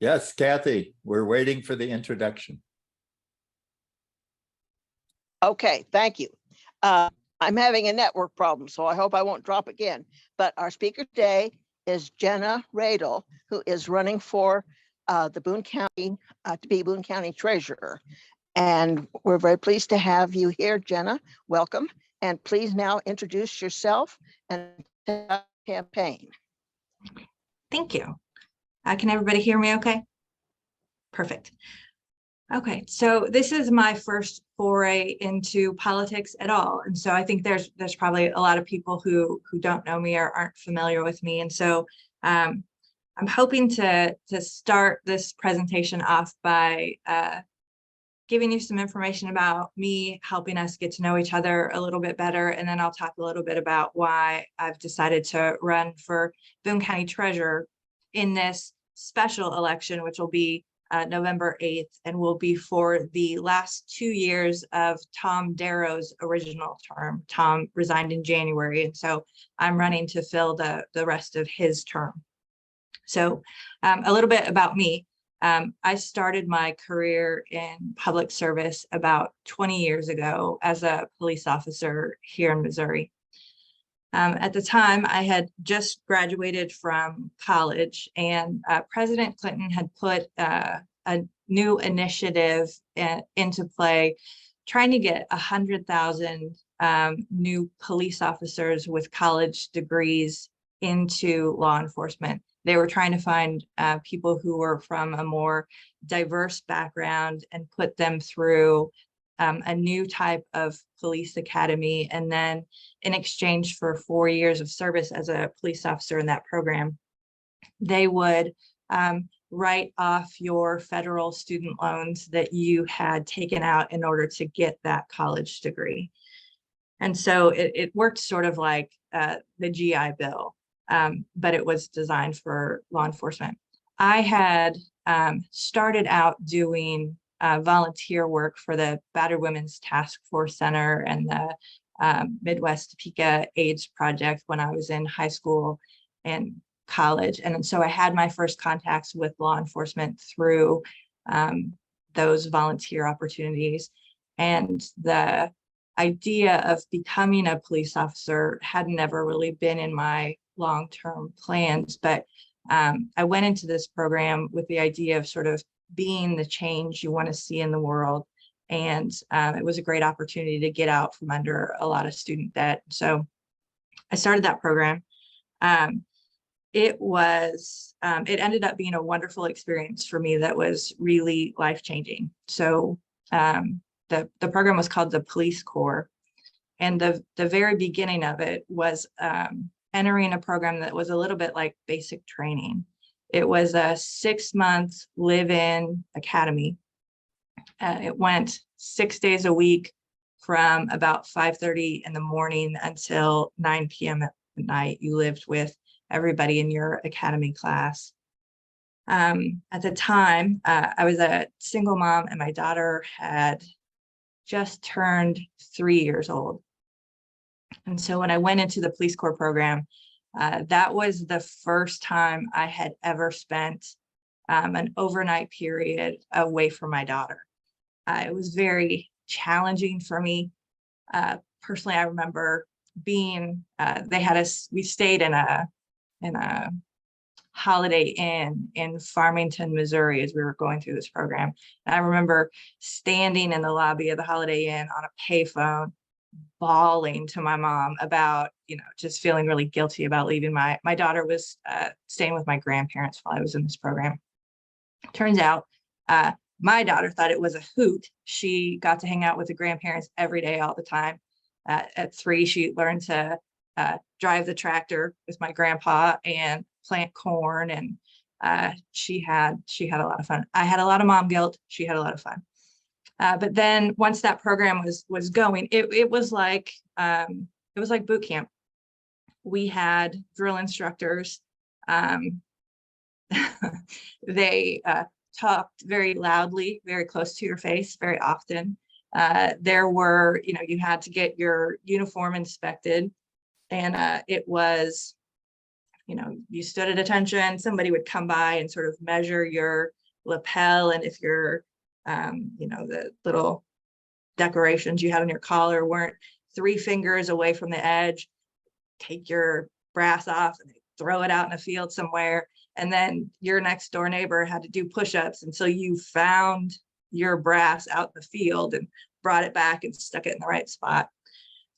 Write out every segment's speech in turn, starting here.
Yes, Kathy, we're waiting for the introduction. Okay, thank you. I'm having a network problem, so I hope I won't drop again. But our speaker today is Jenna Redel, who is running for the Boone County to be Boone County Treasurer. And we're very pleased to have you here, Jenna. Welcome. And please now introduce yourself and the campaign. Thank you. Can everybody hear me okay? Perfect. Okay, so this is my first foray into politics at all. And so I think there's probably a lot of people who don't know me or aren't familiar with me. And so I'm hoping to start this presentation off by giving you some information about me, helping us get to know each other a little bit better. And then I'll talk a little bit about why I've decided to run for Boone County Treasurer in this special election, which will be November 8th, and will be for the last 2 years of Tom Darrow's original term. Tom resigned in January, and so I'm running to fill the rest of his term. So a little bit about me. I started my career in public service about 20 years ago as a police officer here in Missouri. At the time, I had just graduated from college, and President Clinton had put a new initiative into play, trying to get 100,000 new police officers with college degrees into law enforcement. They were trying to find people who were from a more diverse background and put them through a new type of police academy. And then in exchange for 4 years of service as a police officer in that program, they would write off your federal student loans that you had taken out in order to get that college degree. And so it worked sort of like the GI Bill, but it was designed for law enforcement. I had started out doing volunteer work for the Battered Women's Task Force Center and the Midwest Topeka AIDS Project when I was in high school and college. And so I had my first contacts with law enforcement through those volunteer opportunities. And the idea of becoming a police officer had never really been in my long-term plans, but I went into this program with the idea of sort of being the change you want to see in the world. And it was a great opportunity to get out from under a lot of student debt. So I started that program. It ended up being a wonderful experience for me that was really life-changing. So the program was called the Police Corps. And the very beginning of it was entering a program that was a little bit like basic training. It was a 6-month live-in academy. It went 6 days a week from about 5:30 in the morning until 9 p.m. at night. You lived with everybody in your academy class. At the time, I was a single mom, and my daughter had just turned 3 years old. And so when I went into the Police Corps program, that was the first time I had ever spent an overnight period away from my daughter. It was very challenging for me. Personally, I remember being, we stayed in a Holiday Inn in Farmington, Missouri, as we were going through this program. And I remember standing in the lobby of the Holiday Inn on a payphone, bawling to my mom about, just feeling really guilty about leaving. My daughter was staying with my grandparents while I was in this program. Turns out my daughter thought it was a hoot. She got to hang out with the grandparents every day, all the time. At 3, she learned to drive the tractor with my grandpa and plant corn, and she had a lot of fun. I had a lot of mom guilt. She had a lot of fun. But then once that program was going, it was like boot camp. We had drill instructors. They talked very loudly, very close to your face, very often. There were, you had to get your uniform inspected, and it was you stood at attention, somebody would come by and sort of measure your lapel, and if your the little decorations you had on your collar weren't 3 fingers away from the edge, take your brass off and throw it out in a field somewhere. And then your next door neighbor had to do push-ups until you found your brass out in the field and brought it back and stuck it in the right spot.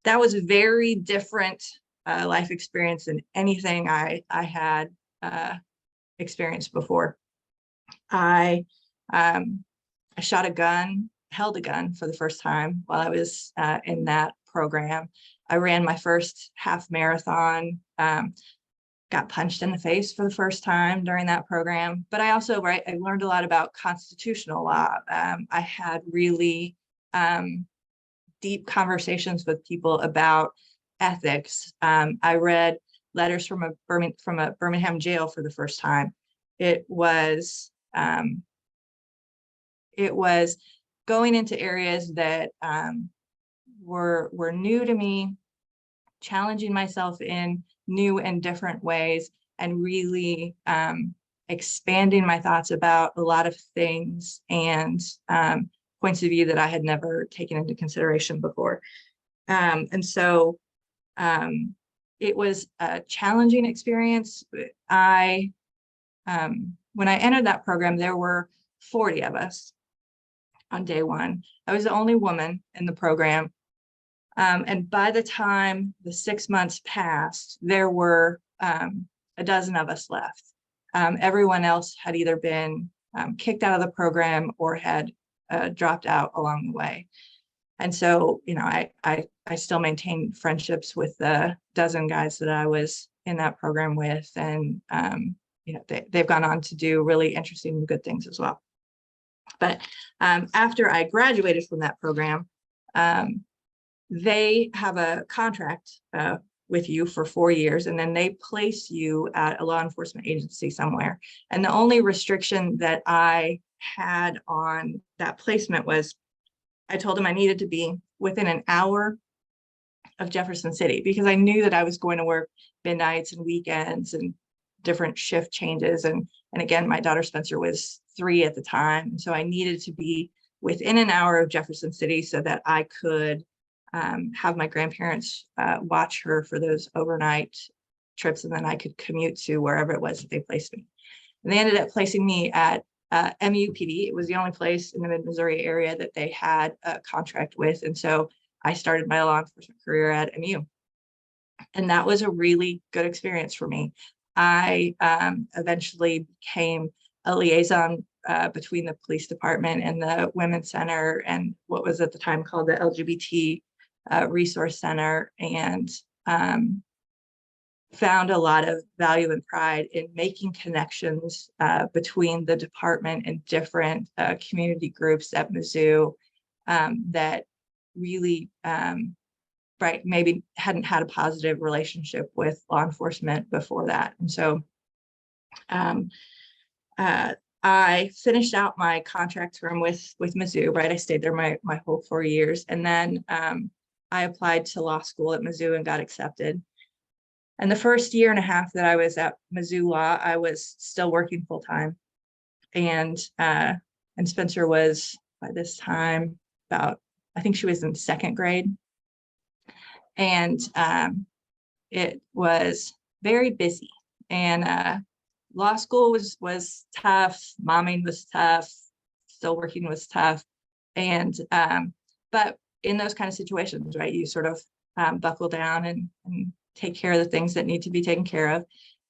That was very different life experience than anything I had experienced before. I shot a gun, held a gun for the first time while I was in that program. I ran my first half marathon, got punched in the face for the first time during that program. But I also, I learned a lot about constitutional law. I had really deep conversations with people about ethics. I read letters from a Birmingham jail for the first time. It was going into areas that were new to me, challenging myself in new and different ways, and really expanding my thoughts about a lot of things and points of view that I had never taken into consideration before. And so it was a challenging experience. When I entered that program, there were 40 of us on day one. I was the only woman in the program. And by the time the 6 months passed, there were a dozen of us left. Everyone else had either been kicked out of the program or had dropped out along the way. And so, I still maintain friendships with the dozen guys that I was in that program with. And, they've gone on to do really interesting and good things as well. But after I graduated from that program, they have a contract with you for 4 years, and then they place you at a law enforcement agency somewhere. And the only restriction that I had on that placement was I told them I needed to be within an hour of Jefferson City, because I knew that I was going to work midnights and weekends and different shift changes. And again, my daughter Spencer was 3 at the time. So I needed to be within an hour of Jefferson City so that I could have my grandparents watch her for those overnight trips, and then I could commute to wherever it was that they placed me. And they ended up placing me at MUPD. It was the only place in the mid-Missouri area that they had a contract with. And so I started my law enforcement career at MU. And that was a really good experience for me. I eventually became a liaison between the police department and the Women's Center and what was at the time called the LGBT Resource Center, and found a lot of value and pride in making connections between the department and different community groups at Mizzou that really maybe hadn't had a positive relationship with law enforcement before that. And so I finished out my contract term with Mizzou, I stayed there my whole 4 years. And then I applied to law school at Mizzou and got accepted. And the first year and a half that I was at Mizzou Law, I was still working full time. And Spencer was, by this time, about, I think she was in 2nd grade. And it was very busy. And law school was tough. Momming was tough. Still working was tough. And but in those kind of situations, you sort of buckle down and take care of the things that need to be taken care of.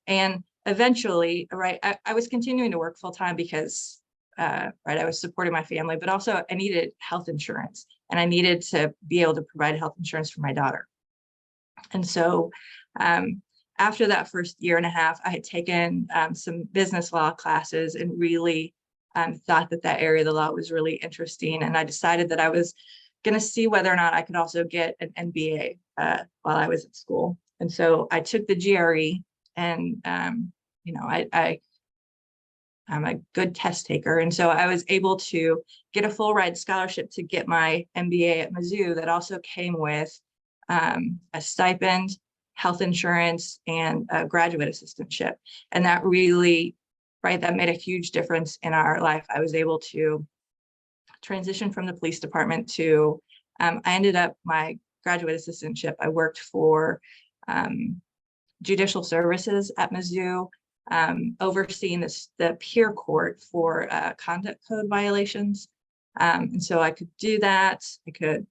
And eventually, I was continuing to work full time because I was supporting my family, but also I needed health insurance, and I needed to be able to provide health insurance for my daughter. And so after that first year and a half, I had taken some business law classes and really thought that area of the law was really interesting. And I decided that I was going to see whether or not I could also get an MBA while I was at school. And so I took the GRE, and I'm a good test taker. And so I was able to get a full ride scholarship to get my MBA at Mizzou that also came with a stipend, health insurance, and a graduate assistantship. And that really, right, that made a huge difference in our life. I was able to transition from the police department to, I ended up my graduate assistantship. I worked for judicial services at Mizzou, overseeing the peer court for conduct code violations. And so I could do that. I could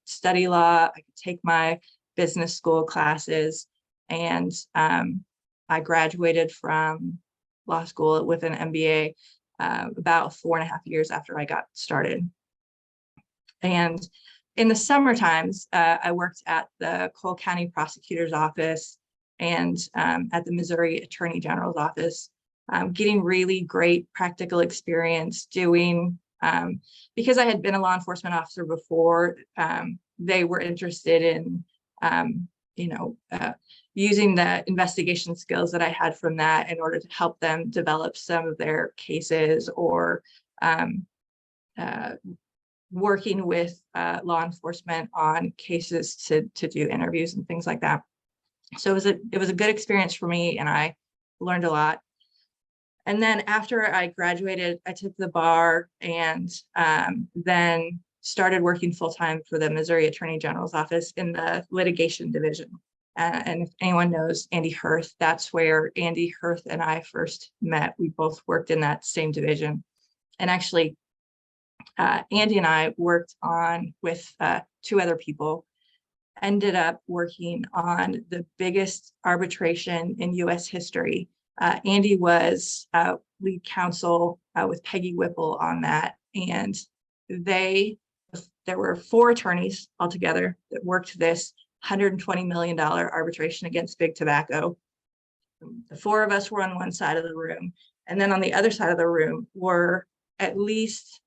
study law. I could take my business school classes. And I graduated from law school with an MBA about 4.5 years after I got started. And in the summer times, I worked at the Cole County Prosecutor's Office and at the Missouri Attorney General's Office, getting really great practical experience doing, because I had been a law enforcement officer before, they were interested in, using the investigation skills that I had from that in order to help them develop some of their cases, or working with law enforcement on cases to do interviews and things like that. So it was a good experience for me, and I learned a lot. And then after I graduated, I took the bar and then started working full-time for the Missouri Attorney General's Office in the litigation division. And if anyone knows Andy Hirth, that's where Andy Hirth and I first met. We both worked in that same division. And actually, Andy and I worked on with 2 other people, ended up working on the biggest arbitration in US history. Andy was lead counsel with Peggy Whipple on that. And there were 4 attorneys altogether that worked this $120 million arbitration against Big Tobacco. The 4 of us were on one side of the room. And then on the other side of the room were at least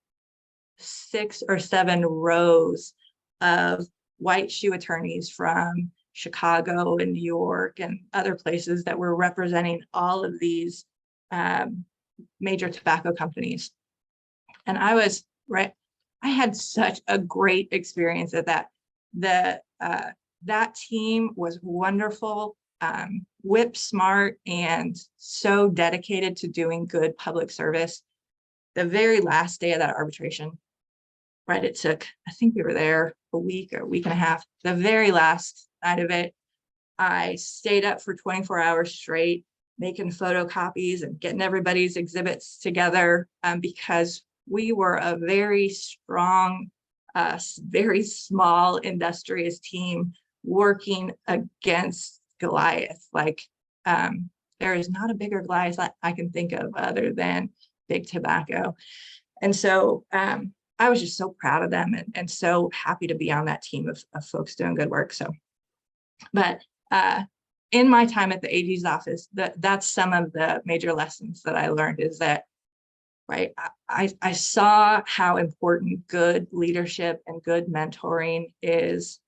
6 or 7 rows of white shoe attorneys from Chicago and New York and other places that were representing all of these major tobacco companies. And I was, right, I had such a great experience at that. That team was wonderful, whip smart, and so dedicated to doing good public service. The very last day of that arbitration, right, it took, I think we were there a week or a week and a half. The very last night of it, I stayed up for 24 hours straight, making photocopies and getting everybody's exhibits together, because we were a very strong, very small, industrious team working against Goliath. Like, there is not a bigger Goliath I can think of other than Big Tobacco. And so I was just so proud of them and so happy to be on that team of folks doing good work. So, but in my time at the AG's office, that's some of the major lessons that I learned, is that, right, I saw how important good leadership and good mentoring is.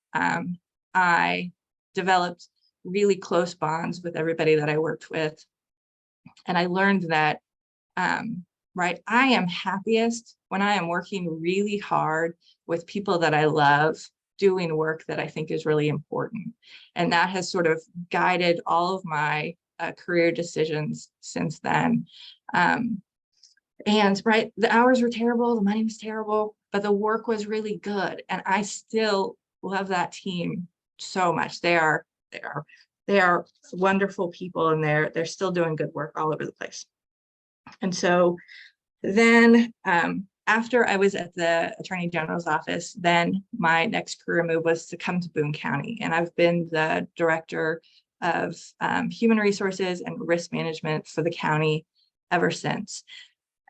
I developed really close bonds with everybody that I worked with. And I learned that, right, I am happiest when I am working really hard with people that I love, doing work that I think is really important. And that has sort of guided all of my career decisions since then. And right, the hours were terrible, the money was terrible, but the work was really good. And I still love that team so much. They are wonderful people, and they're still doing good work all over the place. And so then after I was at the Attorney General's office, then my next career move was to come to Boone County. And I've been the director of human resources and risk management for the county ever since.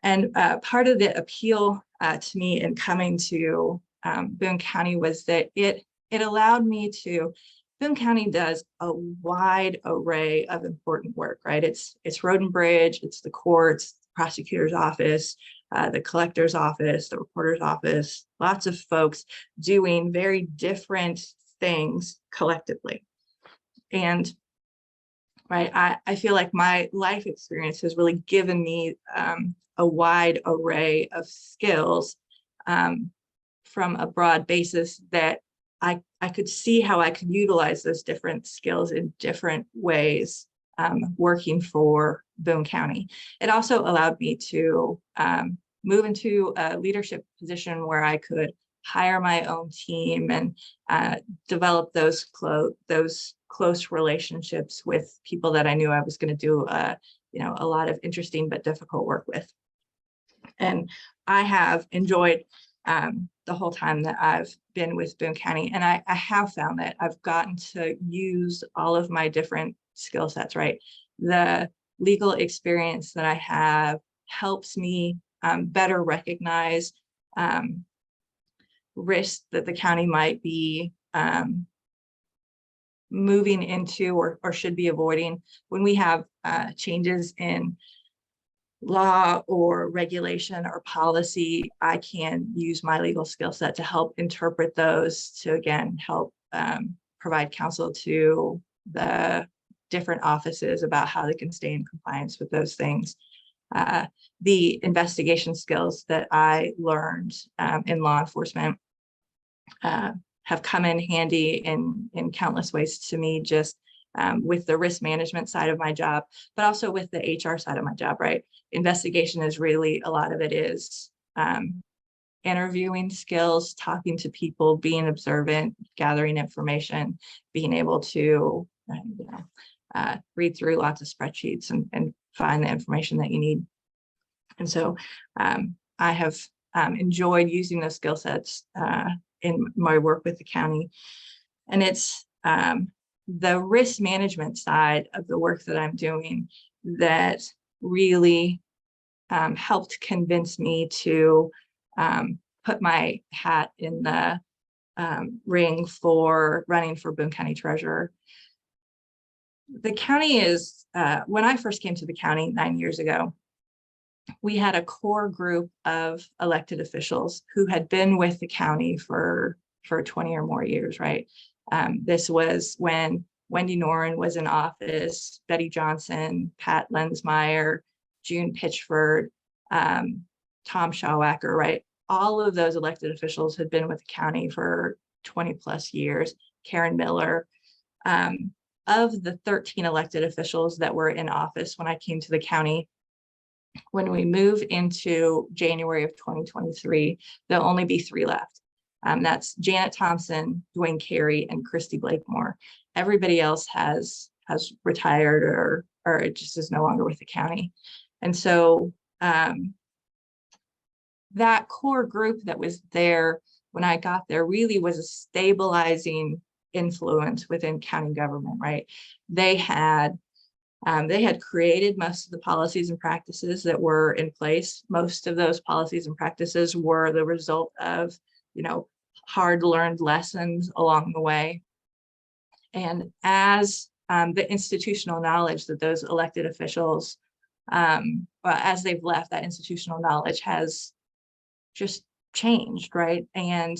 And part of the appeal to me in coming to Boone County was that it allowed me to, Boone County does a wide array of important work, right? It's road and bridge, it's the courts, the prosecutor's office, the collector's office, the reporter's office, lots of folks doing very different things collectively. And right, I feel like my life experience has really given me a wide array of skills from a broad basis that I could see how I could utilize those different skills in different ways working for Boone County. It also allowed me to move into a leadership position where I could hire my own team and develop those close relationships with people that I knew I was going to do a lot of interesting but difficult work with. And I have enjoyed the whole time that I've been with Boone County. And I have found that I've gotten to use all of my different skill sets, right? The legal experience that I have helps me better recognize risks that the county might be moving into or should be avoiding. When we have changes in law or regulation or policy, I can use my legal skill set to help interpret those to, again, help provide counsel to the different offices about how they can stay in compliance with those things. The investigation skills that I learned in law enforcement have come in handy in countless ways to me, just with the risk management side of my job, but also with the HR side of my job, right? Investigation is really, a lot of it is interviewing skills, talking to people, being observant, gathering information, being able to read through lots of spreadsheets and find the information that you need. And so I have enjoyed using those skill sets in my work with the county. And it's the risk management side of the work that I'm doing that really helped convince me to put my hat in the ring for running for Boone County Treasurer. The county is, when I first came to the county 9 years ago, we had a core group of elected officials who had been with the county for 20 or more years, right? This was when Wendy Noren was in office, Betty Johnson, Pat Lensmeyer, June Pitchford, Tom Schauwacker, right? All of those elected officials had been with the county for 20 plus years. Karen Miller. Of the 13 elected officials that were in office when I came to the county, when we move into January of 2023, there'll only be 3 left. That's Janet Thompson, Dwayne Carey, and Christy Blakemore. Everybody else has retired or it just is no longer with the county. And so that core group that was there when I got there really was a stabilizing influence within county government, right? They had created most of the policies and practices that were in place. Most of those policies and practices were the result of, hard learned lessons along the way. And as the institutional knowledge that those elected officials, as they've left, that institutional knowledge has just changed, right? And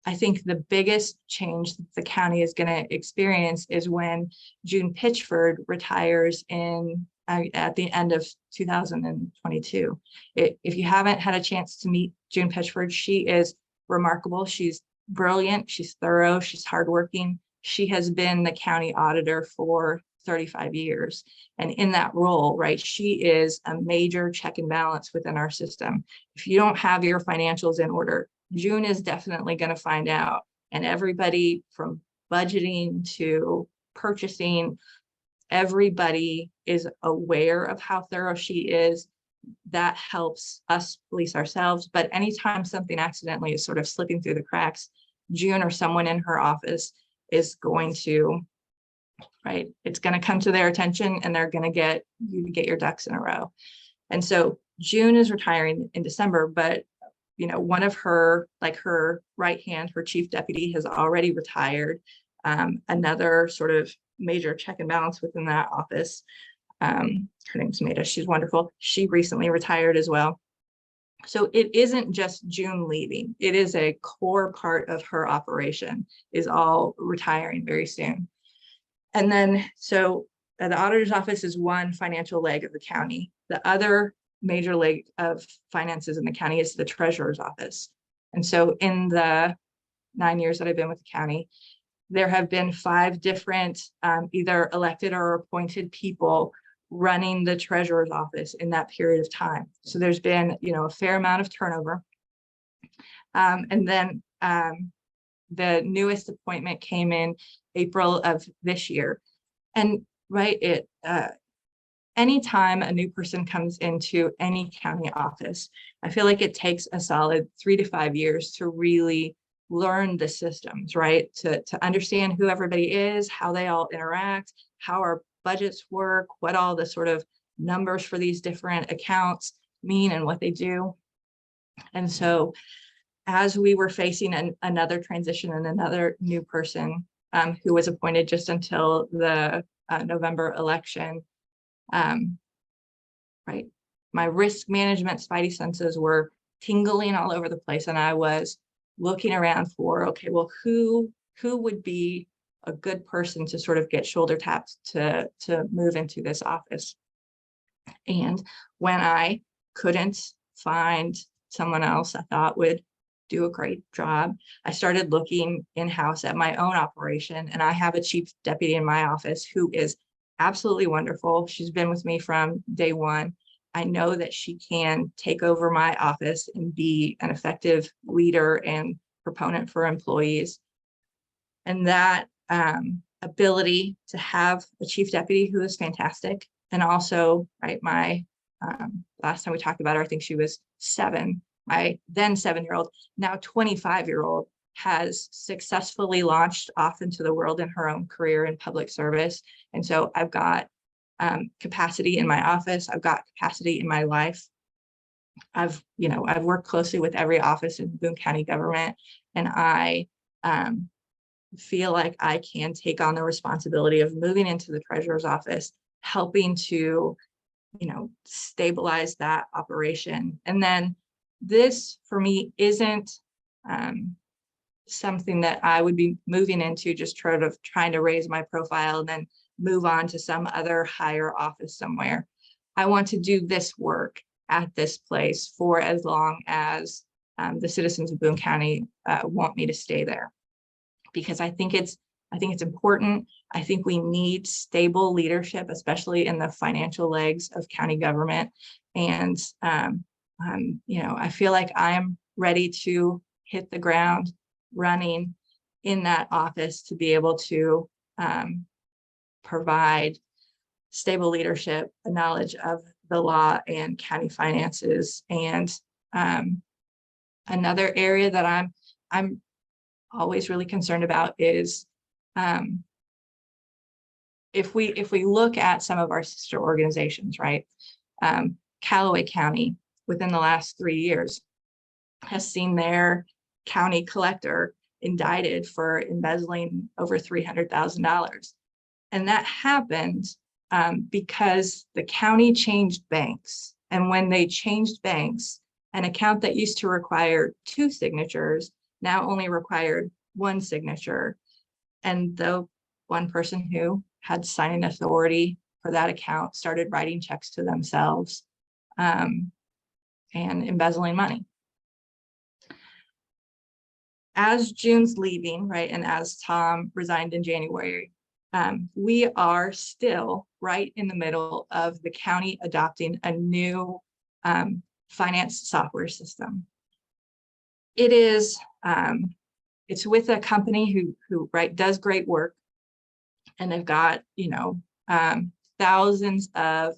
I think the biggest change that the county is going to experience is when June Pitchford retires at the end of 2022. If you haven't had a chance to meet June Pitchford, she is remarkable. She's brilliant. She's thorough. She's hardworking. She has been the county auditor for 35 years. And in that role, right, she is a major check and balance within our system. If you don't have your financials in order, June is definitely going to find out. And everybody from budgeting to purchasing, everybody is aware of how thorough she is. That helps us police ourselves. But anytime something accidentally is sort of slipping through the cracks, June or someone in her office is going to, right, it's going to come to their attention and they're going to get you to get your ducks in a row. And so June is retiring in December, but one of her, like her right hand, her chief deputy has already retired. Another sort of major check and balance within that office. Her name's Maida. She's wonderful. She recently retired as well. So it isn't just June leaving. It is a core part of her operation is all retiring very soon. And then, so the auditor's office is one financial leg of the county. The other major leg of finances in the county is the treasurer's office. And so in the 9 years that I've been with the county, there have been 5 different either elected or appointed people running the treasurer's office in that period of time. So there's been, a fair amount of turnover. And then the newest appointment came in April of this year. And right, anytime a new person comes into any county office, I feel like it takes a solid 3 to 5 years to really learn the systems, right? To understand who everybody is, how they all interact, how our budgets work, what all the sort of numbers for these different accounts mean and what they do. And so as we were facing another transition and another new person who was appointed just until the November election, right, my risk management spidey senses were tingling all over the place, and I was looking around for, okay, well, who would be a good person to sort of get shoulder tapped to move into this office. And when I couldn't find someone else I thought would do a great job, I started looking in-house at my own operation, and I have a chief deputy in my office who is absolutely wonderful. She's been with me from day one. I know that she can take over my office and be an effective leader and proponent for employees. And that ability to have a chief deputy who is fantastic. And also, right, my last time we talked about her, I think she was 7. My then 7-year-old, now 25-year-old, has successfully launched off into the world in her own career in public service. And so I've got capacity in my office. I've got capacity in my life. I've worked closely with every office in Boone County government, and I feel like I can take on the responsibility of moving into the treasurer's office, helping to, stabilize that operation. And then this for me isn't something that I would be moving into just trying to raise my profile and then move on to some other higher office somewhere. I want to do this work at this place for as long as the citizens of Boone County want me to stay there, because I think it's important. I think we need stable leadership, especially in the financial legs of county government. And I feel like I'm ready to hit the ground running in that office to be able to provide stable leadership, a knowledge of the law and county finances. And another area that I'm always really concerned about is if we look at some of our sister organizations, right? Callaway County within the last 3 years has seen their county collector indicted for embezzling over $300,000. And that happened because the county changed banks. And when they changed banks, an account that used to require 2 signatures now only required 1 signature. And the one person who had signing authority for that account started writing checks to themselves and embezzling money. As June's leaving, right, and as Tom resigned in January, we are still right in the middle of the county adopting a new finance software system. It is, it's with a company who does great work, and they've got, thousands of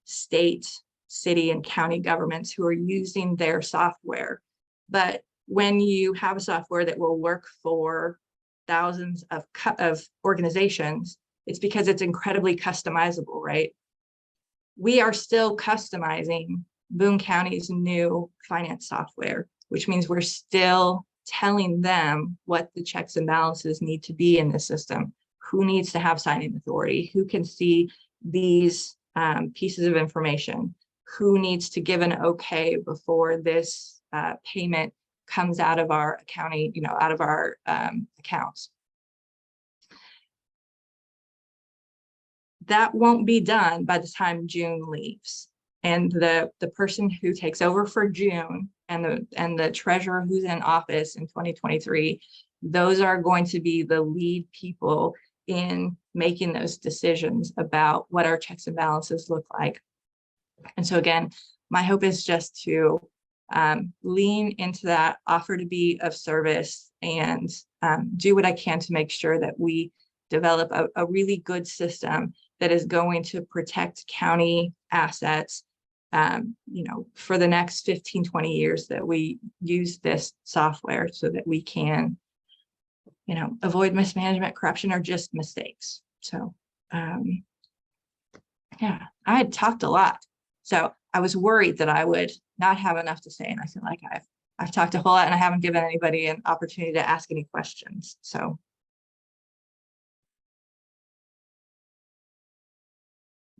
state, city, and county governments who are using their software. But when you have a software that will work for thousands of organizations, it's because it's incredibly customizable, right? We are still customizing Boone County's new finance software, which means we're still telling them what the checks and balances need to be in the system, who needs to have signing authority, who can see these pieces of information, who needs to give an okay before this payment comes out of our county, out of our accounts. That won't be done by the time June leaves. And the person who takes over for June and the treasurer who's in office in 2023, those are going to be the lead people in making those decisions about what our checks and balances look like. And so again, my hope is just to lean into that, offer to be of service, and do what I can to make sure that we develop a really good system that is going to protect county assets, for the next 15, 20 years that we use this software, so that we can, avoid mismanagement, corruption, or just mistakes. So, yeah, I had talked a lot. So I was worried that I would not have enough to say. And I feel like I've talked a whole lot, and I haven't given anybody an opportunity to ask any questions. So.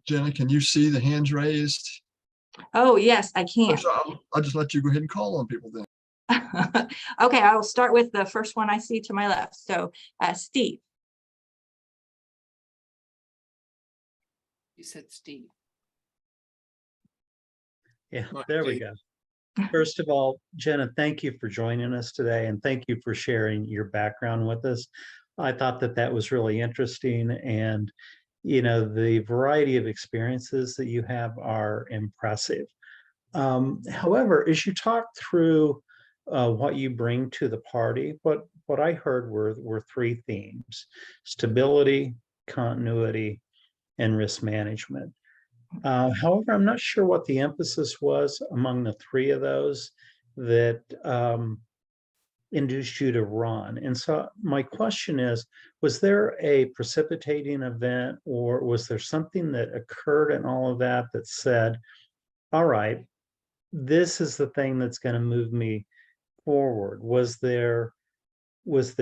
Jenna, can you see the hands raised? Oh, yes, I can. So I'll just let you go ahead and call on people then. Okay, I'll start with the first one I see to my left. So Steve. You said Steve. Yeah, Right, there we Steve. go. First of all, Jenna, thank you for joining us today, and thank you for sharing your background with us. I thought that was really interesting, and the variety of experiences that you have are impressive. However, as you talk through what you bring to the party, what I heard were three themes: stability, continuity, and risk management. However, I'm not sure what the emphasis was among the three of those that induced you to run. And so my question is, was there a precipitating event, or was there something that occurred in all of that that said, all right, this is the thing that's going to move me forward? Was there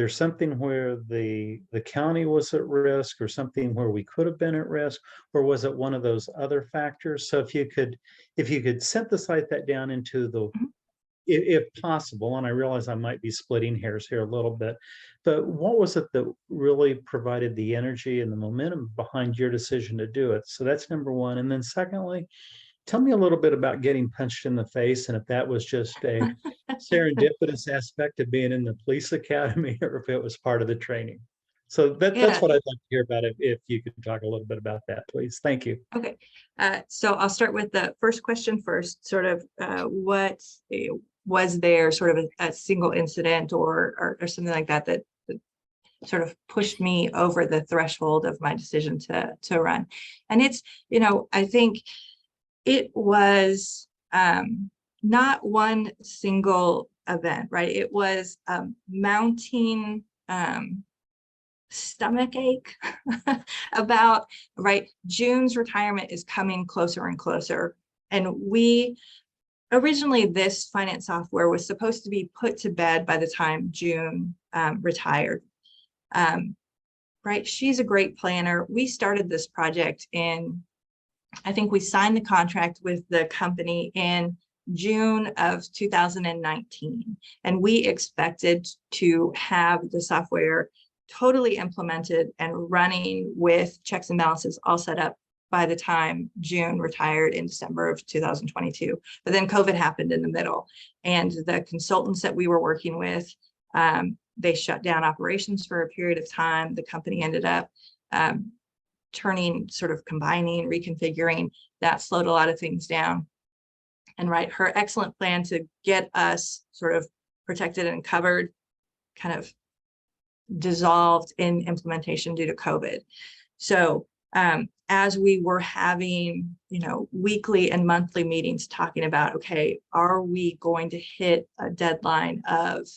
something where the county was at risk, or something where we could have been at risk, or was it one of those other factors? So if you could synthesize that down into the, if possible, and I realize I might be splitting hairs here a little bit, but what was it that really provided the energy and the momentum behind your decision to do it? So that's number one. And then secondly, tell me a little bit about getting punched in the face, and if that was just a serendipitous aspect of being in the police academy, or if it was part of the training. So that's what I'd like to hear about, if you could talk a little bit about that, please. Thank you. Okay, so I'll start with the first question first. Sort of what was there sort of a single incident or something like that that sort of pushed me over the threshold of my decision to run? And it's, I think it was not one single event, right? It was mounting stomach ache about, right, June's retirement is coming closer and closer. And originally this finance software was supposed to be put to bed by the time June retired. Right, she's a great planner. We started this project I think we signed the contract with the company in June of 2019, and we expected to have the software totally implemented and running with checks and balances all set up by the time June retired in December of 2022. But then COVID happened in the middle, and the consultants that we were working with, they shut down operations for a period of time. The company ended up combining, reconfiguring. That slowed a lot of things down. And right, her excellent plan to get us sort of protected and covered kind of dissolved in implementation due to COVID. So as we were having, weekly and monthly meetings talking about, okay, are we going to hit a deadline of,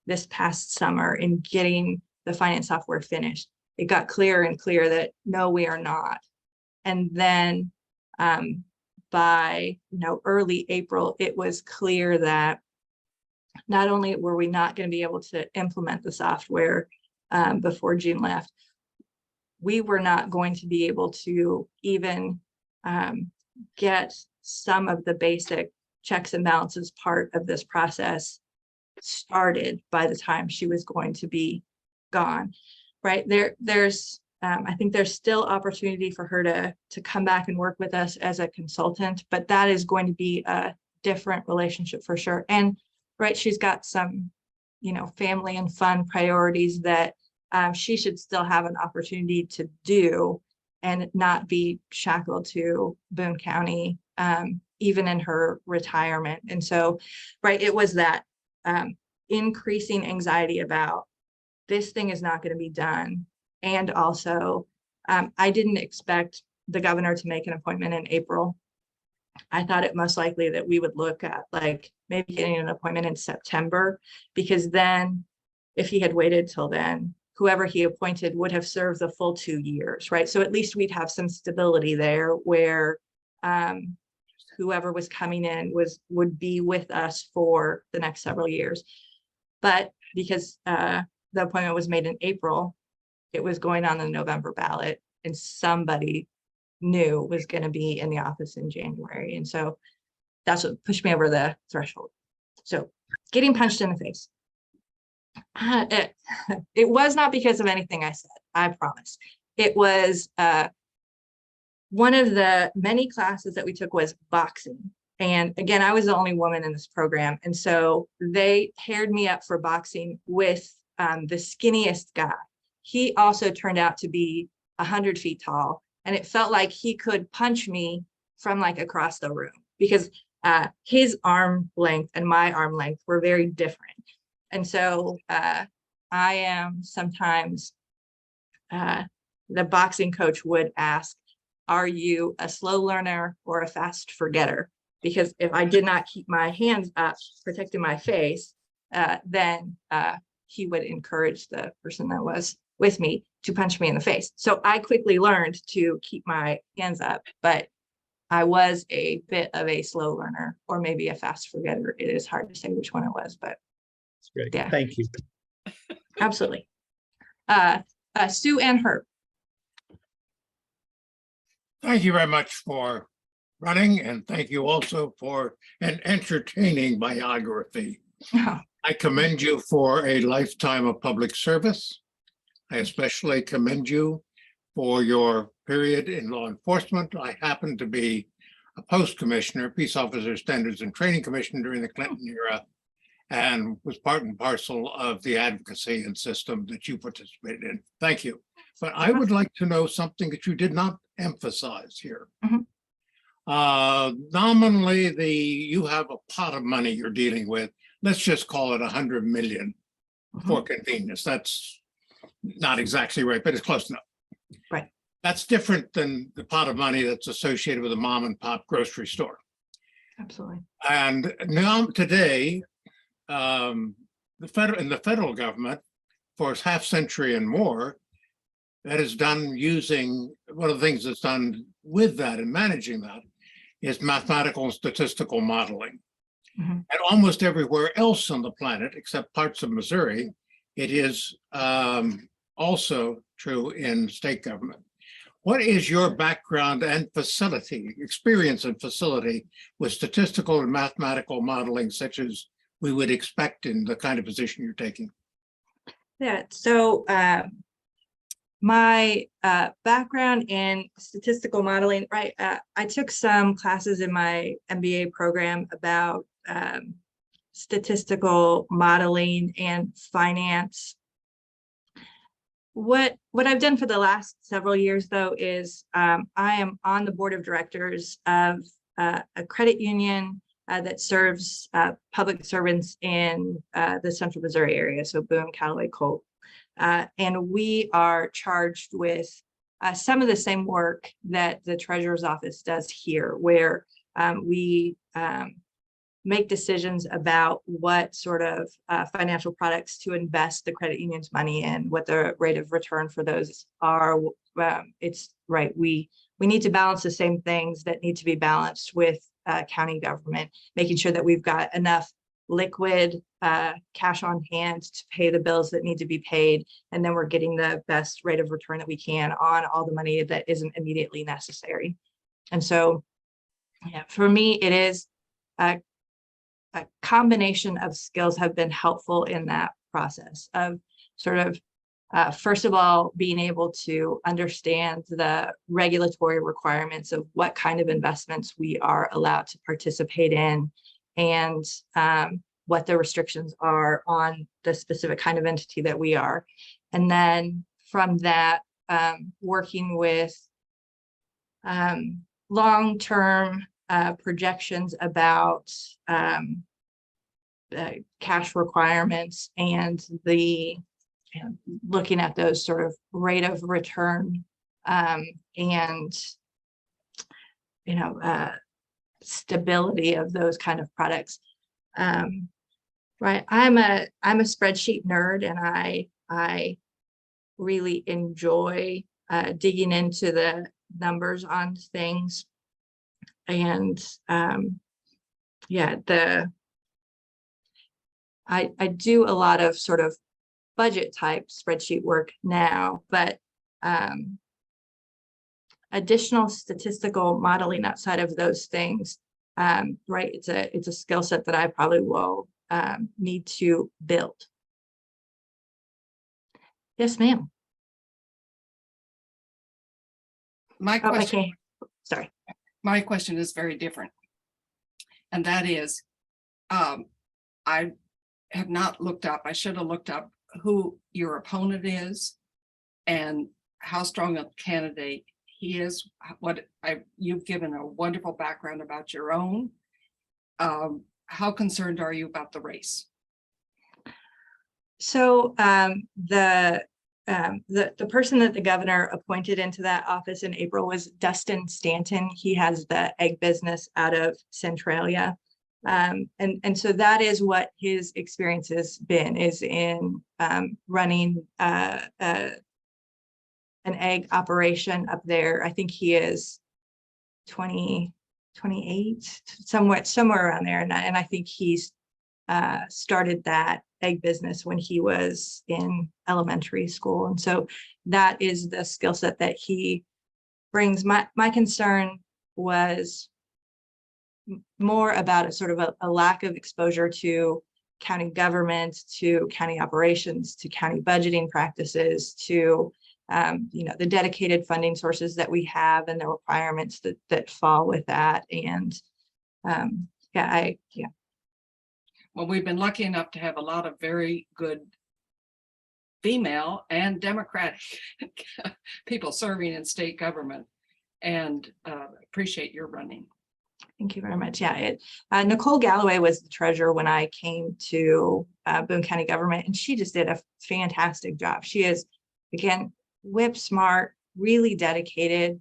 this past summer in getting the finance software finished? It got clearer and clearer that no, we are not. And then by early April, it was clear that not only were we not going to be able to implement the software before June left, we were not going to be able to even get some of the basic checks and balances part of this process started by the time she was going to be gone. Right, there's I think there's still opportunity for her to come back and work with us as a consultant, but that is going to be a different relationship for sure. And right, she's got some, family and fun priorities that she should still have an opportunity to do and not be shackled to Boone County, even in her retirement. And so, right, it was that increasing anxiety about this thing is not going to be done. And also, I didn't expect the governor to make an appointment in April. I thought it most likely that we would look at like maybe getting an appointment in September, because then if he had waited till then, whoever he appointed would have served the full 2 years, right? So at least we'd have some stability there where whoever was coming in would be with us for the next several years. But because the appointment was made in April, it was going on the November ballot, and somebody knew was going to be in the office in January. And so that's what pushed me over the threshold. So getting punched in the face. It was not because of anything I said, I promise. It was one of the many classes that we took was boxing. And again, I was the only woman in this program. And so they paired me up for boxing with the skinniest guy. He also turned out to be 100 feet tall. And it felt like he could punch me from like across the room, because his arm length and my arm length were very different. And so I am sometimes, the boxing coach would ask, are you a slow learner or a fast forgetter? Because if I did not keep my hands up, protecting my face, then he would encourage the person that was with me to punch me in the face. So I quickly learned to keep my hands up, but I was a bit of a slow learner or maybe a fast forgetter. It is hard to say which one it was, but That's great. yeah. Thank you. Absolutely. Sue and Herb. Thank you very much for running, and thank you also for an entertaining biography. Oh, I commend you for a lifetime of public service. I especially commend you for your period in law enforcement. I happened to be a post commissioner, Peace Officer Standards and Training Commission during the Clinton era, and was part and parcel of the advocacy and system that you participated in. Thank you. But I would like to know something that you did not emphasize here. Mhm. Nominally, you have a pot of money you're dealing with. Let's just call it 100 million for convenience. That's not exactly right, but it's close enough. Right. That's different than the pot of money that's associated with a mom and pop grocery store. absolutely. And now today, the federal government for a half century and more, that is done using, one of the things that's done with that and managing that is mathematical and statistical modeling. Mhm. And almost everywhere else on the planet, except parts of Missouri, it is also true in state government. What is your background and experience and facility with statistical and mathematical modeling, such as we would expect in the kind of position you're taking? Yeah, so my background in statistical modeling, right? I took some classes in my MBA program about statistical modeling and finance. What I've done for the last several years, though, is I am on the board of directors of a credit union that serves public servants in the central Missouri area, so Boone, Callaway, Colt. And we are charged with some of the same work that the treasurer's office does here, where we make decisions about what sort of financial products to invest the credit union's money in, what the rate of return for those are. It's right. We need to balance the same things that need to be balanced with county government, making sure that we've got enough liquid cash on hand to pay the bills that need to be paid. And then we're getting the best rate of return that we can on all the money that isn't immediately necessary. And so, yeah, for me, it is a combination of skills have been helpful in that process of sort of First of all, being able to understand the regulatory requirements of what kind of investments we are allowed to participate in, and what the restrictions are on the specific kind of entity that we are. And then from that, working with long-term projections about cash requirements and the looking at those sort of rate of return and stability of those kind of products. Right, I'm a spreadsheet nerd, and I really enjoy digging into the numbers on things. And yeah, I do a lot of sort of budget type spreadsheet work now, but additional statistical modeling outside of those things, right, it's a skill set that I probably will need to build. Yes, ma'am. My Oh, question, okay, sorry. my question is very different. And that is, I have not looked up, I should have looked up who your opponent is and how strong a candidate he is. You've given a wonderful background about your own. How concerned are you about the race? So the person that the governor appointed into that office in April was Dustin Stanton. He has the egg business out of Centralia. And so that is what his experience has been, is in running an egg operation up there. I think he is 28, somewhere around there. And I think he's started that egg business when he was in elementary school. And so that is the skill set that he brings. My concern was more about a sort of a lack of exposure to county government, to county operations, to county budgeting practices, to the dedicated funding sources that we have and the requirements that fall with that. And Well, we've been lucky enough to have a lot of very good female and Democratic people serving in state government, and appreciate your running. Thank you very much. Yeah, Nicole Galloway was the treasurer when I came to Boone County government, and she just did a fantastic job. She is, again, whip smart, really dedicated.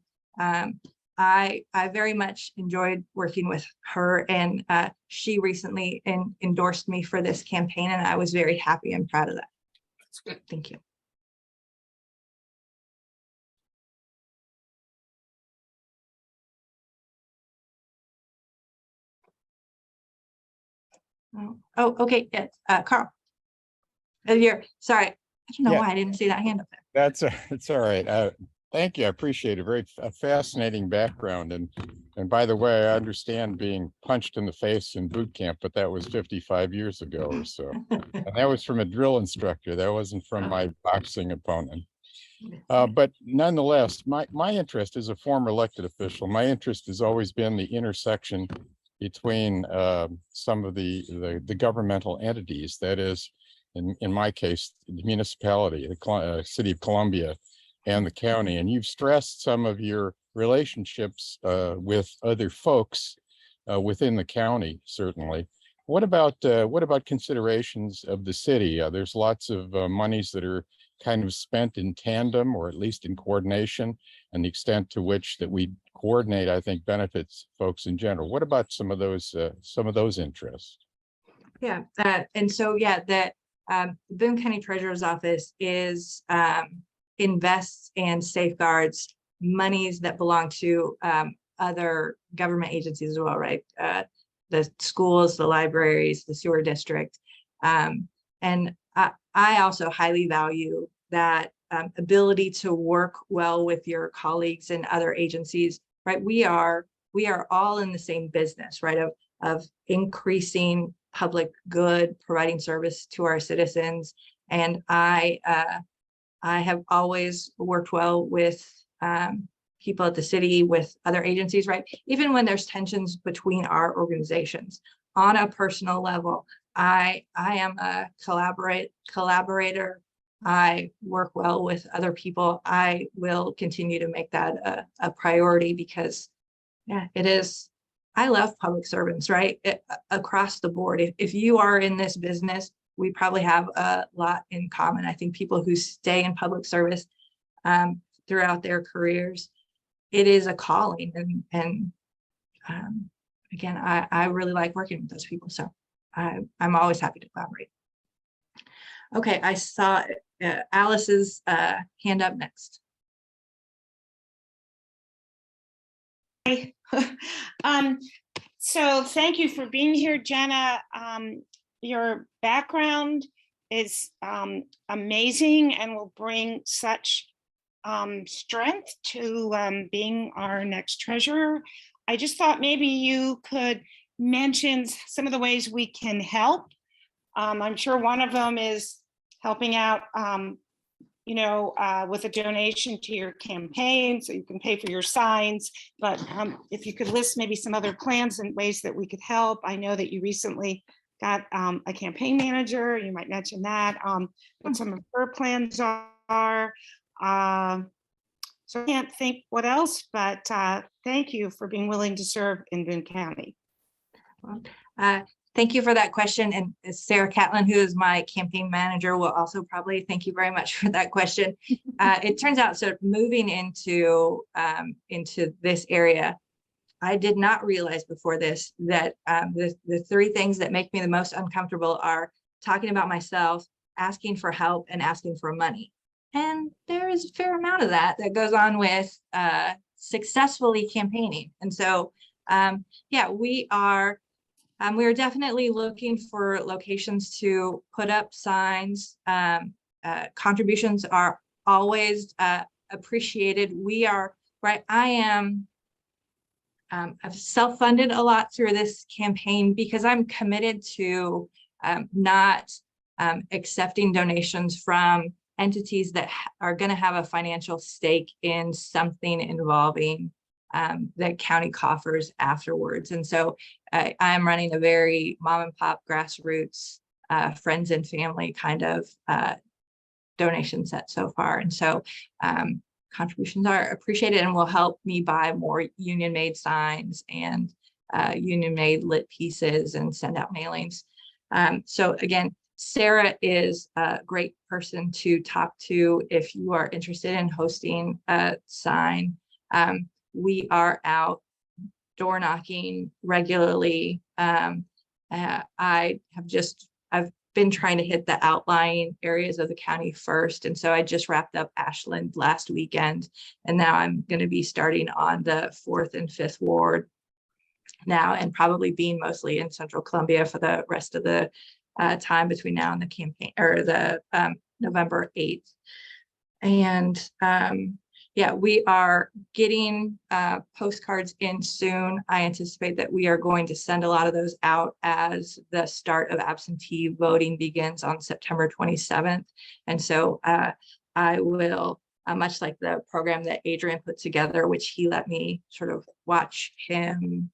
I very much enjoyed working with her, and she recently endorsed me for this campaign, and I was very happy and proud of that. That's good. Thank you. Oh, okay. Yeah, Carl. Sorry. I don't know Yeah. why I didn't see that hand up there. It's all right. Thank you. I appreciate it. Very fascinating background. And by the way, I understand being punched in the face in boot camp, but that was 55 years ago or so. And that was from a drill instructor. That wasn't from my boxing opponent. But nonetheless, my interest as a former elected official, my interest has always been the intersection between some of the governmental entities. That is, in my case, the municipality, the city of Columbia, and the county. And you've stressed some of your relationships with other folks within the county, certainly. What about considerations of the city? There's lots of monies that are kind of spent in tandem, or at least in coordination, and the extent to which that we coordinate, I think, benefits folks in general. What about some of those interests? Yeah, and so the Boone County Treasurer's Office is invests and safeguards monies that belong to other government agencies as well, right? The schools, the libraries, the sewer district. And I also highly value that ability to work well with your colleagues and other agencies, right? We are all in the same business, right? Of increasing public good, providing service to our citizens. And I I have always worked well with people at the city, with other agencies, right? Even when there's tensions between our organizations. On a personal level, I am a collaborator. I work well with other people. I will continue to make that a priority because, yeah, it is. I love public servants, right? Across the board. If you are in this business, we probably have a lot in common. I think people who stay in public service throughout their careers, it is a calling. And again, I really like working with those people. So I'm always happy to collaborate. Okay, I saw Alice's hand up next. So thank you for being here, Jenna. Your background is amazing and will bring such strength to being our next treasurer. I just thought maybe you could mention some of the ways we can help. I'm sure one of them is helping out with a donation to your campaign so you can pay for your signs. But if you could list maybe some other plans and ways that we could help. I know that you recently got a campaign manager. You might mention that, what some of her plans are. So I can't think what else, but thank you for being willing to serve in Boone County. Thank you for that question. And Sarah Catlin, who is my campaign manager, will also probably thank you very much for that question. It turns out, so moving into this area, I did not realize before this that the three things that make me the most uncomfortable are talking about myself, asking for help, and asking for money. And there is a fair amount of that goes on with successfully campaigning. And so, yeah, we are definitely looking for locations to put up signs. Contributions are always appreciated. We are, right, I've self-funded a lot through this campaign because I'm committed to not accepting donations from entities that are going to have a financial stake in something involving the county coffers afterwards. And so I'm running a very mom and pop grassroots friends and family kind of donation set so far. And so contributions are appreciated and will help me buy more union made signs and union made lit pieces and send out mailings. So again, Sarah is a great person to talk to if you are interested in hosting a sign. We are out door knocking regularly. I've been trying to hit the outlying areas of the county first. And so I just wrapped up Ashland last weekend, and now I'm going to be starting on the 4th and 5th ward now, and probably being mostly in Central Columbia for the rest of the time between now and the campaign, or the November 8th. And yeah, we are getting postcards in soon. I anticipate that we are going to send a lot of those out as the start of absentee voting begins on September 27th. And so I will, much like the program that Adrian put together, which he let me sort of watch him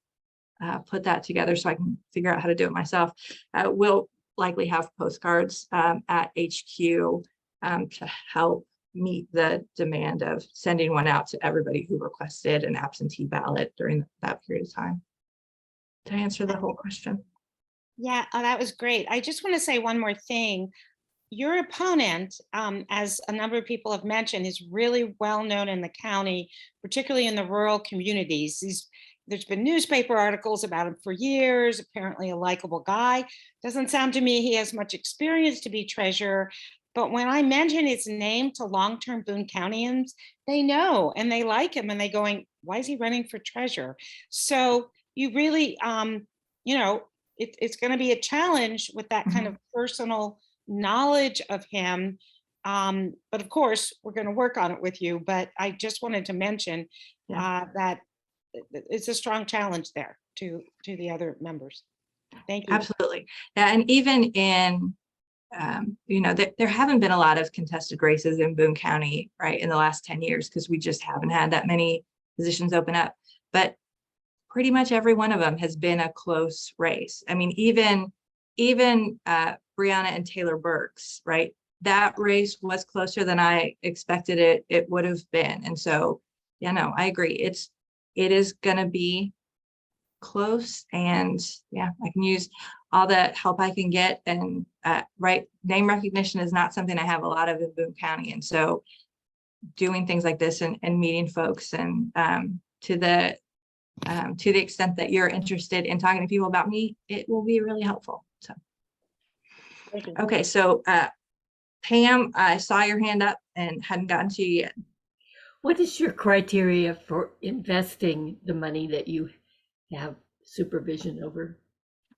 put that together so I can figure out how to do it myself. We'll likely have postcards at HQ to help meet the demand of sending one out to everybody who requested an absentee ballot during that period of time. Did I answer the whole question? Yeah, that was great. I just want to say one more thing. Your opponent, as a number of people have mentioned, is really well known in the county, particularly in the rural communities. There's been newspaper articles about him for years, apparently a likable guy. Doesn't sound to me he has much experience to be treasurer, but when I mention his name to long-term Boone Countyans, they know and they like him and they going, why is he running for treasurer? So you really, it's going to be a challenge with that kind of personal knowledge of him. But of course, we're going to work on it with you. But I just wanted to mention that it's a strong challenge there to the other members. Thank you. Absolutely. Yeah, and even in there haven't been a lot of contested races in Boone County, right, in the last 10 years, because we just haven't had that many positions open up. But pretty much every one of them has been a close race. I mean, even Brianna and Taylor Burks, right? That race was closer than I expected it would have been. And so, yeah, no, I agree. It is gonna be close, and yeah, I can use all the help I can get. And right, name recognition is not something I have a lot of in Boone County. And so doing things like this and meeting folks, and to the extent that you're interested in talking to people about me, it will be really helpful. So, Thank you. okay, so Pam, I saw your hand up and hadn't gotten to you yet. What is your criteria for investing the money that you have supervision over?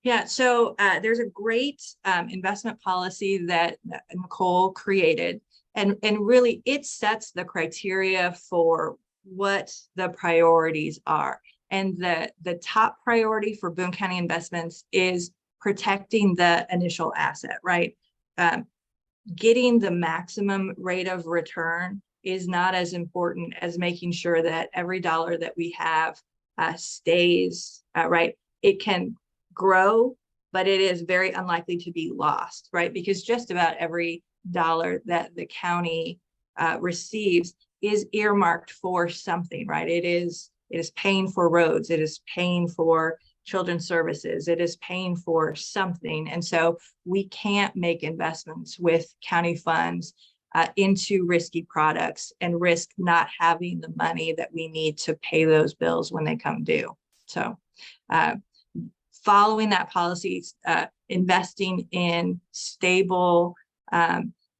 Yeah, so there's a great investment policy that Nicole created, and really it sets the criteria for what the priorities are. And the top priority for Boone County investments is protecting the initial asset, right? Getting the maximum rate of return is not as important as making sure that every dollar that we have stays, right? It can grow, but it is very unlikely to be lost, right? Because just about every dollar that the county receives is earmarked for something, right? It is paying for roads, it is paying for children's services, it is paying for something. And so we can't make investments with county funds into risky products and risk not having the money that we need to pay those bills when they come due. So following that policy, investing in stable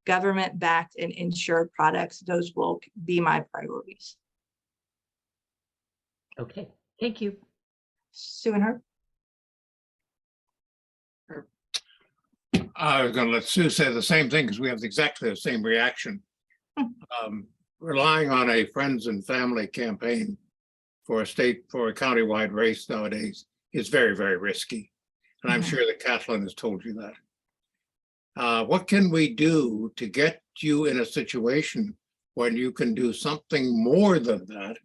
government-backed and insured products, those will be my priorities. Okay, thank you. Sue and Herb? I was going to let Sue say the same thing because we have exactly the same reaction. Relying on a friends and family campaign for a countywide race nowadays is very, very risky. And I'm sure that Kathleen has told you that. What can we do to get you in a situation when you can do something more than that?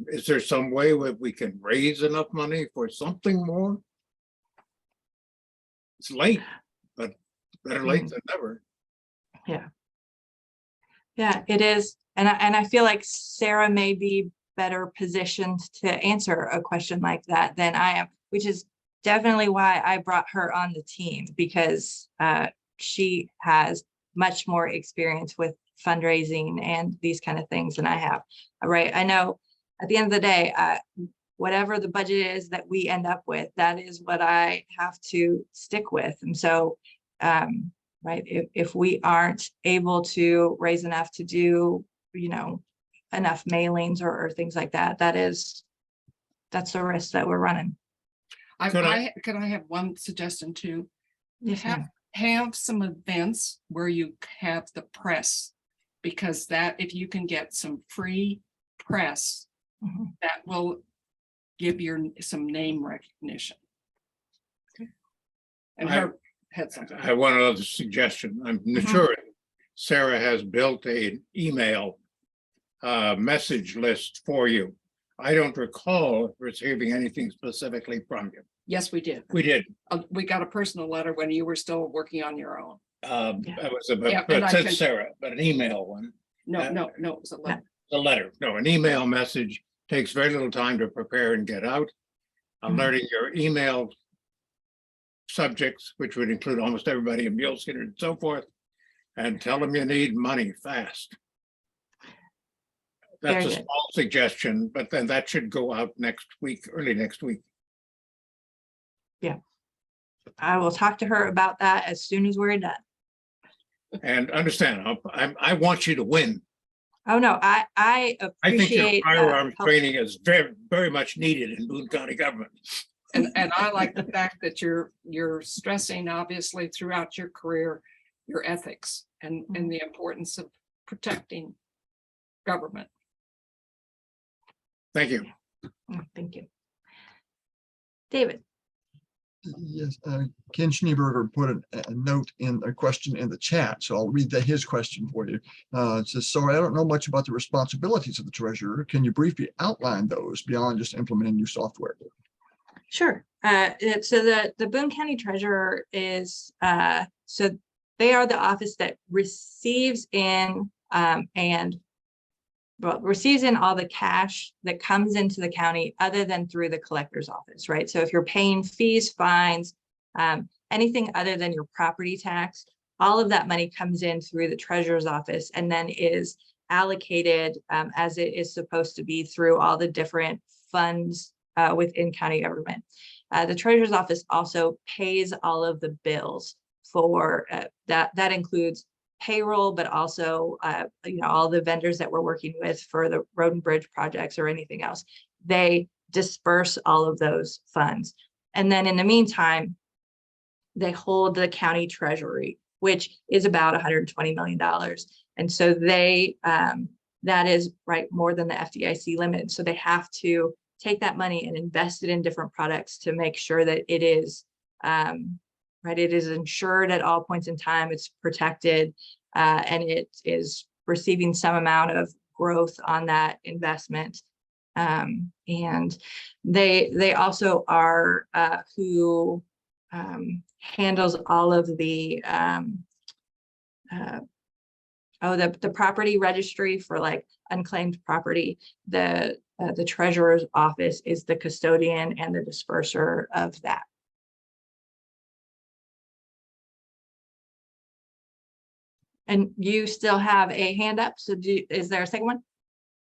Is there some way where we can raise enough money for something more? It's late, but better late than never. Yeah. Yeah, it is. And I feel like Sarah may be better positioned to answer a question like that than I am, which is definitely why I brought her on the team, because she has much more experience with fundraising and these kind of things than I have. Right. I know at the end of the day, whatever the budget is that we end up with, that is what I have to stick with. And so, right, if we aren't able to raise enough to do, enough mailings or things like that, that's the risk that we're running. Could I have one suggestion too? Yes, ma'am. Have some events where you have the press, because that if you can get some free press, that will give you some name recognition. Okay. And Herb had something. I have one other suggestion. I'm sure Sarah has built an email message list for you. I don't recall receiving anything specifically from you. Yes, we did. We did. We got a personal letter when you were still working on your own. That was about, Yeah, but and it I said can- Sarah, but an email one. No, it was a letter. The letter, no, an email message takes very little time to prepare and get out. I'm learning your email subjects, which would include almost everybody in Muleskinners and so forth, and tell them you need money fast. That's Very a good. small suggestion, but then that should go out next week, early next week. Yeah. I will talk to her about that as soon as we're done. And understand, I want you to win. Oh, no, I I think your appreciate. firearms help. training is very, very much needed in Boone County government. And I like the fact that you're stressing, obviously, throughout your career, your ethics and the importance of protecting government. Thank you. Thank you. David. Yes, Ken Schneeberger put a note in a question in the chat, so I'll read his question for you. It says, sorry, I don't know much about the responsibilities of the treasurer. Can you briefly outline those beyond just implementing new software? Sure. So the Boone County Treasurer is, so they are the office that receives in receives in all the cash that comes into the county other than through the collector's office, right? So if you're paying fees, fines, anything other than your property tax, all of that money comes in through the treasurer's office and then is allocated as it is supposed to be through all the different funds within county government. The treasurer's office also pays all of the bills for that includes payroll, but also all the vendors that we're working with for the road and bridge projects or anything else. They disperse all of those funds. And then in the meantime, they hold the county treasury, which is about $120 million. And so they that is right more than the FDIC limit. So they have to take that money and invest it in different products to make sure that it is it is insured at all points in time, it's protected, and it is receiving some amount of growth on that investment. And they also are who handles all of the the property registry for like unclaimed property. The treasurer's office is the custodian and the disperser of that. And you still have a hand up. So is there a second one?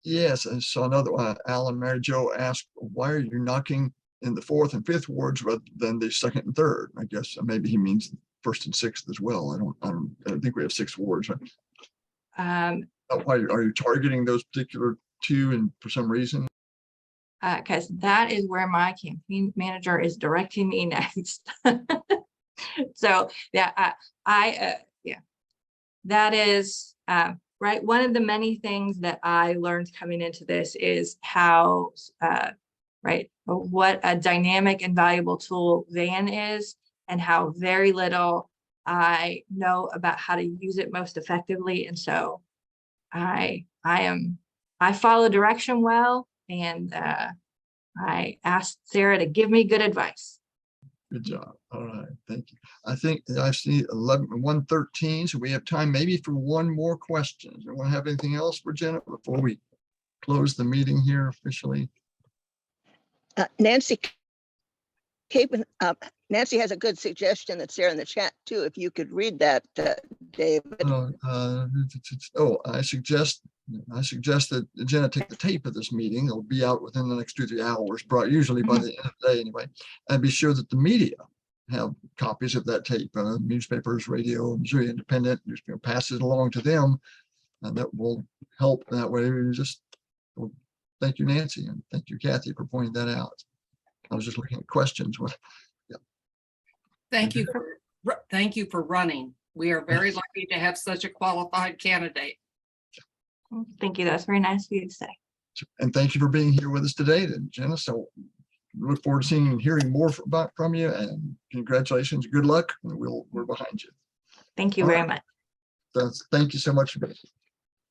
Yes, I saw another one. Alan Mary Jo asked, why are you knocking in the 4th and 5th wards rather than the 2nd and 3rd? I guess maybe he means 1st and 6th as well. I don't think we have 6 wards. Why are you targeting those particular 2 and for some reason? Because that is where my campaign manager is directing me next. So yeah, that is right. One of the many things that I learned coming into this is how what a dynamic and valuable tool Van is, and how very little I know about how to use it most effectively. And so I follow direction well, and I asked Sarah to give me good advice. Good job. All right, thank you. I think I see 1:13, so we have time maybe for one more question. Do you want to have anything else for Jenna before we close the meeting here officially? Nancy Nancy has a good suggestion that's there in the chat too. If you could read that, David. I suggest that Jenna take the tape of this meeting. It'll be out within the next 2 to 3 hours, usually by the end of the day anyway, and be sure that the media have copies of that tape. Newspapers, radio, Missouri Independent, pass it along to them, and that will help that way. Thank you, Nancy, and thank you, Kathy, for pointing that out. I was just looking at questions. Thank you for running. We are very lucky to have such a qualified candidate. Thank you. That's very nice of you to say. And thank you for being here with us today, Jenna. So look forward to seeing and hearing more from you, and congratulations. Good luck. We're behind you. Thank you very much. Thank you so much for being here.